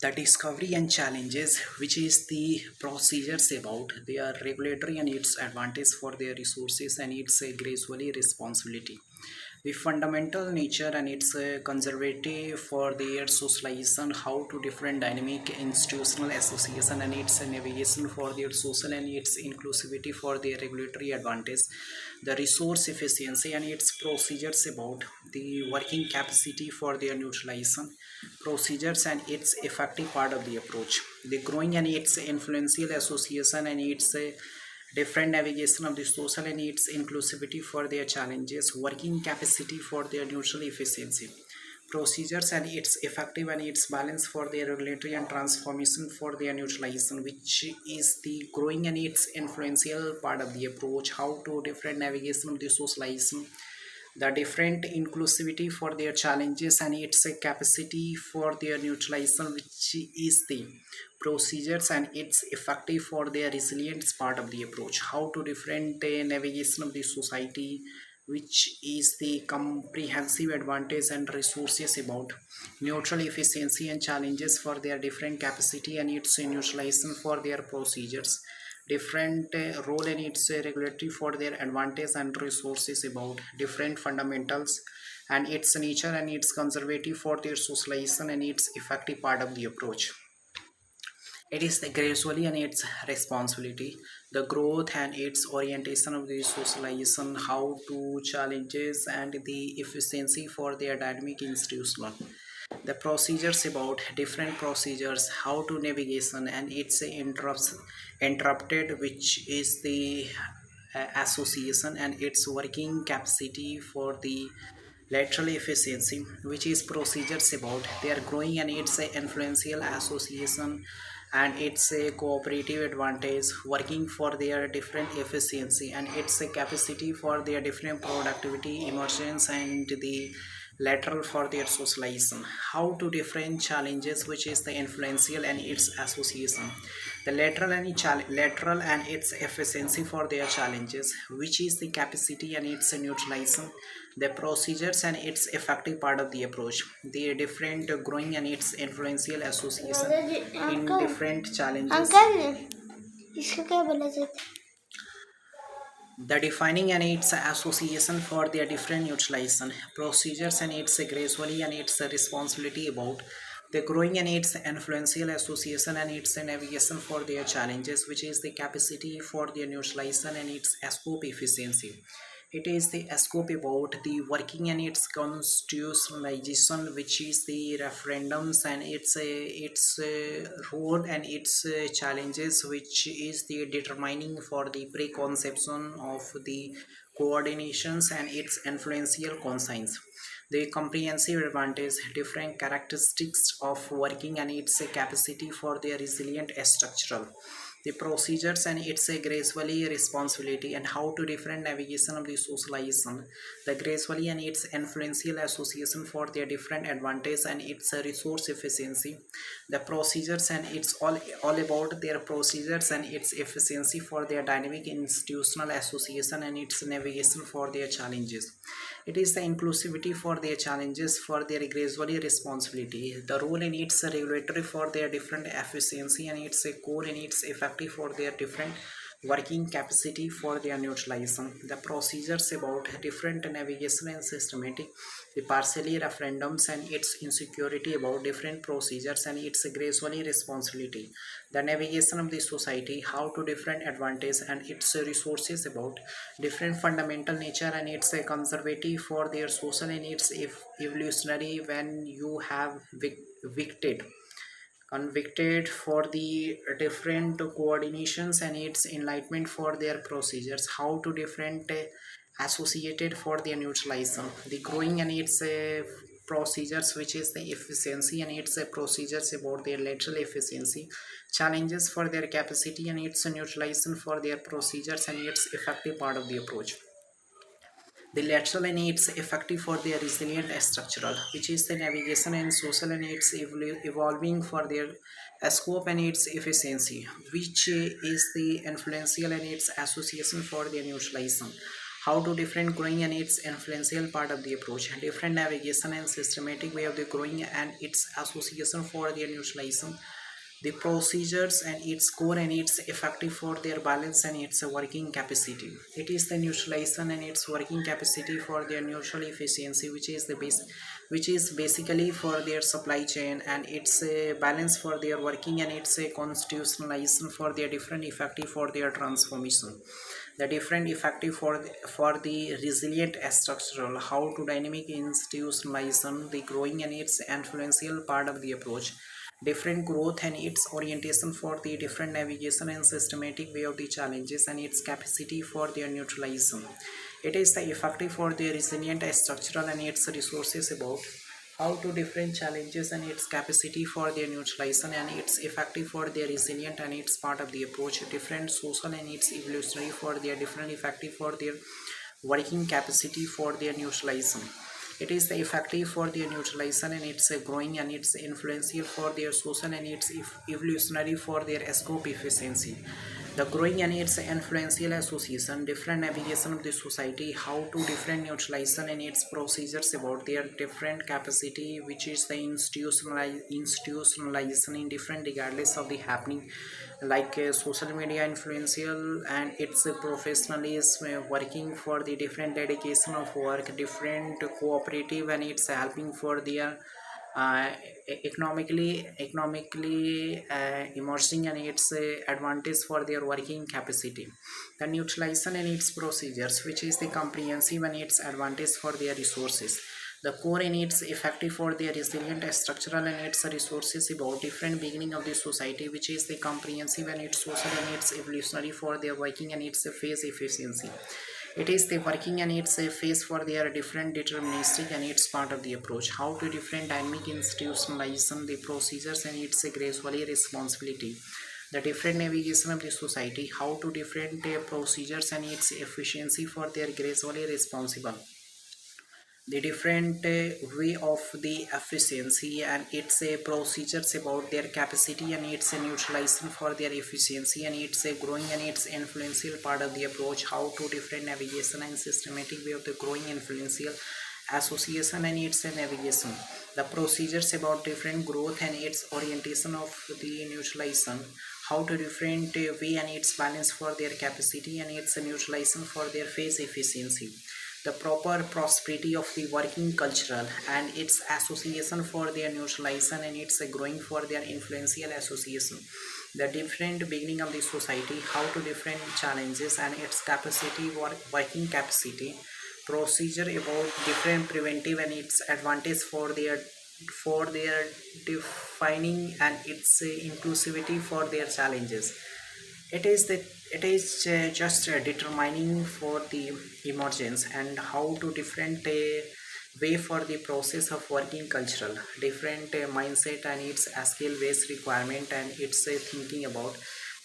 the discovery and challenges, which is the procedures about their regulatory and its advantage for their resources and its gradually responsibility, the fundamental nature and its conservative for their socialization, how to different dynamic institutional association and its navigation for their social and its inclusivity for their regulatory advantage, the resource efficiency and its procedures about the working capacity for their neutralization procedures and its effective part of the approach, the growing and its influential association and its different navigation of the social and its inclusivity for their challenges, working capacity for their neutral efficiency procedures and its effective and its balance for their regulatory and transformation for their neutralization, which is the growing and its influential part of the approach, how to different navigation of the socialization, the different inclusivity for their challenges and its capacity for their neutralization, which is the procedures and its effective for their resilience part of the approach, how to different navigation of the society, which is the comprehensive advantage and resources about neutral efficiency and challenges for their different capacity and its neutralization for their procedures, different role in its regulatory for their advantage and resources about different fundamentals and its nature and its conservative for their socialization and its effective part of the approach. It is the gradually and its responsibility, the growth and its orientation of the socialization, how to challenges and the efficiency for their dynamic institutional, the procedures about different procedures, how to navigation and its interrupted, which is the association and its working capacity for the lateral efficiency, which is procedures about their growing and its influential association and its a cooperative advantage working for their different efficiency and its a capacity for their different productivity emergence and the lateral for their socialization, how to different challenges, which is the influential and its association, the lateral and its efficiency for their challenges, which is the capacity and its neutralization, the procedures and its effective part of the approach, the different growing and its influential association in different challenges, इसका क्या बोला जाता है? The defining and its association for their different utilization procedures and its gradually and its responsibility about the growing and its influential association and its navigation for their challenges, which is the capacity for their neutralization and its scope efficiency. It is the scope about the working and its constitutionalization, which is the referendums and its role and its challenges, which is the determining for the preconception of the coordinations and its influential conscience, the comprehensive advantage, different characteristics of working and its capacity for their resilient structural, the procedures and its a gracefully responsibility and how to different navigation of the socialization, the gracefully and its influential association for their different advantage and its resource efficiency, the procedures and it's all about their procedures and its efficiency for their dynamic institutional association and its navigation for their challenges. It is the inclusivity for their challenges for their gradually responsibility, the role in its regulatory for their different efficiency and its a core in its effective for their different working capacity for their neutralization, the procedures about different navigation and systematic, the partially referendums and its insecurity about different procedures and its gradually responsibility, the navigation of the society, how to different advantage and its resources about different fundamental nature and its conservative for their social and its evolutionary, when you have victed convicted for the different coordinations and its enlightenment for their procedures, how to different associated for their neutralization, the growing and its procedures, which is the efficiency and its procedures about their lateral efficiency, challenges for their capacity and its neutralization for their procedures and its effective part of the approach, the lateral and its effective for their resilient structural, which is the navigation and social and its evolving for their scope and its efficiency, which is the influential and its association for their neutralization, how to different growing and its influential part of the approach, different navigation and systematic way of the growing and its association for their neutralization, the procedures and its core and its effective for their balance and its working capacity. It is the neutralization and its working capacity for their neutral efficiency, which is the base, which is basically for their supply chain, and its a balance for their working and its a constitutionalization for their different effective for their transformation, the different effective for the resilient structural, how to dynamic institutionalization, the growing and its influential part of the approach, different growth and its orientation for the different navigation and systematic way of the challenges and its capacity for their neutralization. It is the effective for the resilient structural and its resources about how to different challenges and its capacity for their neutralization and its effective for their resilient and its part of the approach, different social and its evolutionary for their different effective for their working capacity for their neutralization. It is the effective for their neutralization and its growing and its influential for their social and its evolutionary for their scope efficiency. The growing and its influential association, different navigation of the society, how to different neutralization and its procedures about their different capacity, which is the institutionalization in different regardless of the happening, like social media influential and its professionalism, working for the different dedication of work, different cooperative and it's helping for their uh, economically emerging and its advantage for their working capacity, the neutralization and its procedures, which is the comprehensive and its advantage for their resources, the core and its effective for their resilient structural and its resources about different beginning of the society, which is the comprehensive and its social and its evolutionary for their working and its phase efficiency. It is the working and its a phase for their different deterministic and its part of the approach. How to different dynamic institutionalization, the procedures and its a gracefully responsibility. The different navigation of the society, how to different procedures and its efficiency for their gracefully responsible, the different way of the efficiency and its a procedures about their capacity and its a neutralization for their efficiency and its a growing and its influential part of the approach, how to different navigation and systematic way of the growing influential association and its a navigation, the procedures about different growth and its orientation of the neutralization, how to different way and its balance for their capacity and its neutralization for their phase efficiency, the proper prosperity of the working cultural and its association for their neutralization and its growing for their influential association, the different beginning of the society, how to different challenges and its capacity working capacity, procedure about different preventive and its advantage for their defining and its inclusivity for their challenges. It is the it is just determining for the emergence and how to different way for the process of working cultural, different mindset and its skill based requirement and its thinking about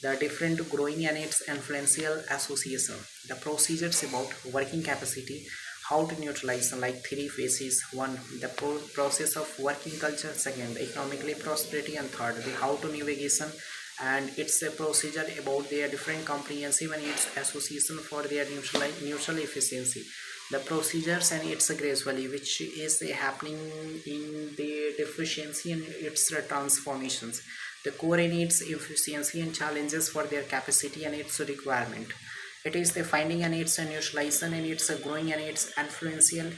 the different growing and its influential association, the procedures about working capacity, how to neutralize like three phases: one, the process of working culture; second, economically prosperity; and third, the how to navigation and its a procedure about their different comprehensive and its association for their neutral efficiency, the procedures and its gracefully, which is happening in the deficiency and its transformations, the core in its efficiency and challenges for their capacity and its requirement. It is the finding and its neutralization and its growing and its influential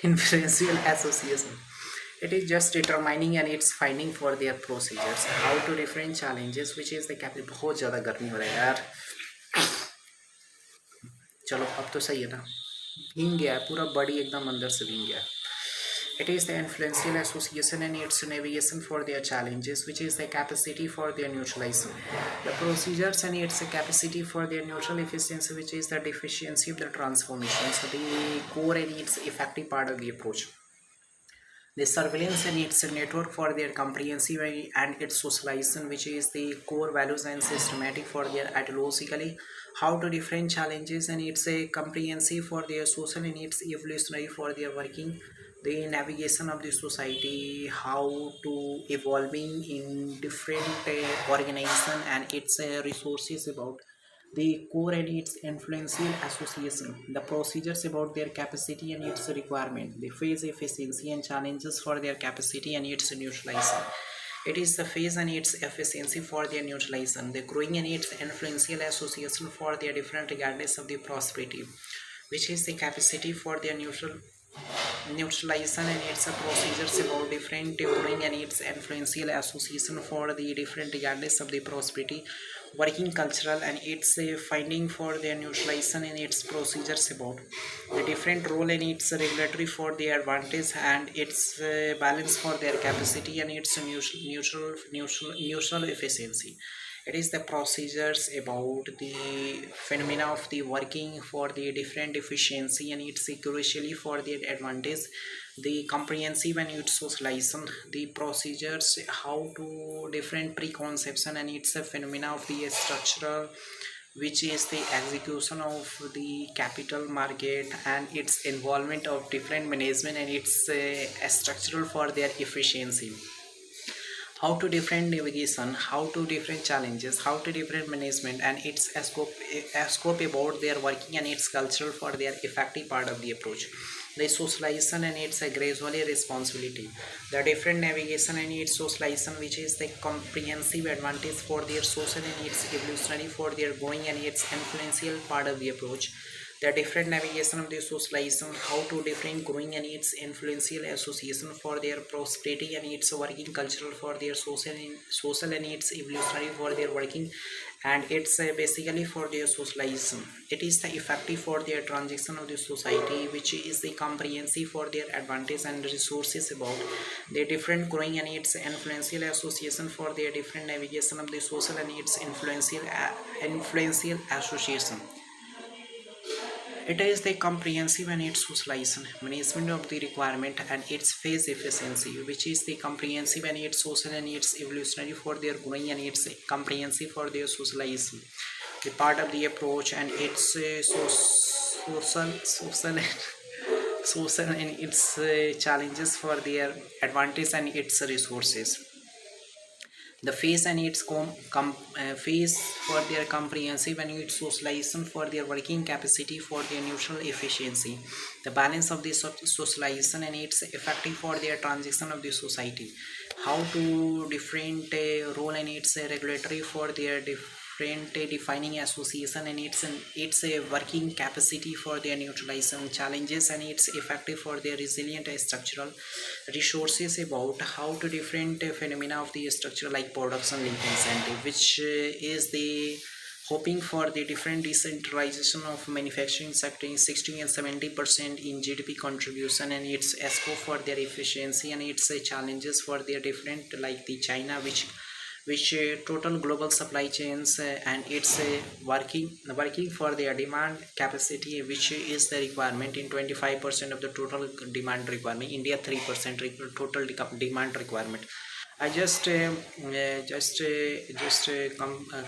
influential association. It is just determining and its finding for their procedures, how to different challenges, which is the capital. बहुत ज़्यादा गर्मी हो रहा है यार. चलो अब तो सही है ना. भीग गया है पूरा बॉडी एकदम अंदर से भीग गया है. It is the influential association and its navigation for their challenges, which is the capacity for their neutralization. The procedures and its capacity for their neutral efficiency, which is the deficiency of the transformation. So the core and its effective part of the approach. The surveillance and its network for their comprehensive and its socialization, which is the core values and systematic for their ideologically, how to different challenges and it's a comprehensive for their social and its evolutionary for their working, the navigation of the society, how to evolving in different organization and its resources about The core and its influential association, the procedures about their capacity and its requirement, the phase efficiency and challenges for their capacity and its neutralization. It is the phase and its efficiency for their neutralization, the growing and its influential association for their different regardless of the prosperity, which is the capacity for their neutralization and its procedures about different growing and its influential association for the different regardless of the prosperity, working cultural and its finding for their neutralization and its procedures about the different role and its regulatory for their advantage and its balance for their capacity and its neutral efficiency. It is the procedures about the phenomena of the working for the different efficiency and its crucially for the advantage, the comprehensive and its socialization, the procedures how to different preconception and its a phenomena of the structural, which is the execution of the capital market and its involvement of different management and its structural for their efficiency, how to different navigation, how to different challenges, how to different management and its scope about their working and its cultural for their effective part of the approach, the socialization and its gradually responsibility, the different navigation and its socialization, which is the comprehensive advantage for their social and its evolutionary for their going and its influential part of the approach, the different navigation of the socialization, how to different growing and its influential association for their prosperity and its working cultural for their social and its evolutionary for their working and it's basically for their socialization. It is the effective for their transition of the society, which is the comprehensive for their advantage and resources about the different growing and its influential association for their different navigation of the social and its influential association. It is the comprehensive and its socialization, management of the requirement and its phase efficiency, which is the comprehensive and its social and its evolutionary for their growing and its comprehensive for their socialization. The part of the approach and its social social and its challenges for their advantage and its resources, the phase and its phase for their comprehensive and its socialization for their working capacity for their neutral efficiency, the balance of the socialization and its effective for their transition of the society, how to different role and its regulatory for their different defining association and its working capacity for their neutralization challenges and its effective for their resilient structural resources about how to different phenomena of the structure like production link incentive, which is the hoping for the different decentralization of manufacturing sector in 60 and 70% in GDP contribution and its scope for their efficiency and its challenges for their different like the China, which total global supply chains and it's working for their demand capacity, which is the requirement in 25% of the total demand requirement. India 3% total demand requirement. I just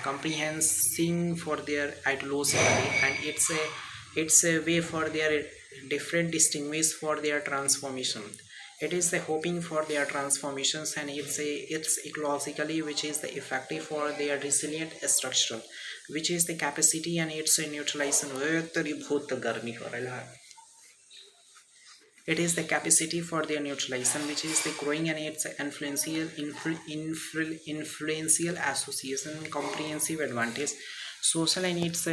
comprehending for their ideology and it's a way for their different distinguish for their transformation. It is the hoping for their transformations and it's ecologically, which is the effective for their resilient structural, which is the capacity and its neutralization. It is the capacity for their neutralization, which is the growing and its influential association, comprehensive advantage, social and its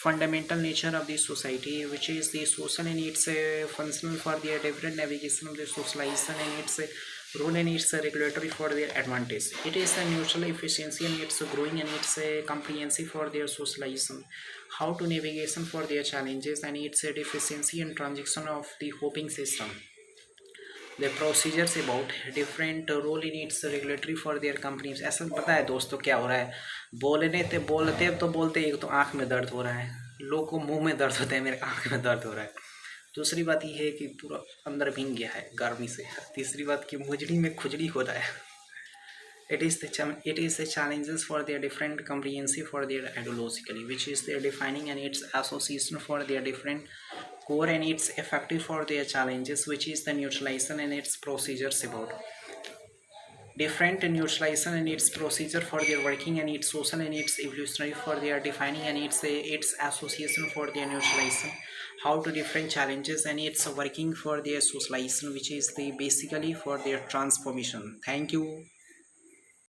fundamental nature of the society, which is the social and its functional for their different navigation of the socialization and its role and its regulatory for their advantage. It is the neutral efficiency and its growing and its comprehensive for their socialization, how to navigation for their challenges and its deficiency and transaction of the hoping system, the procedures about different role in its regulatory for their companies. ऐसा पता है दोस्तों क्या हो रहा है, बोलते तो बोलते एक तो आँख में दर्द हो रहा है, लोगों को मुंह में दर्द होता है, मेरे आँख में दर्द हो रहा है। दूसरी बात ये है कि पूरा अंदर भींग गया है गर्मी से। तीसरी बात कि मुजड़ी में खुजली हो रहा है। It is the challenges for their different comprehensive for their ideologically, which is their defining and its association for their different core and its effective for their challenges, which is the neutralization and its procedures about different neutralization and its procedure for their working and its social and its evolutionary for their defining and its association for their neutralization, how to different challenges and its working for their socialization, which is the basically for their transformation. Thank you.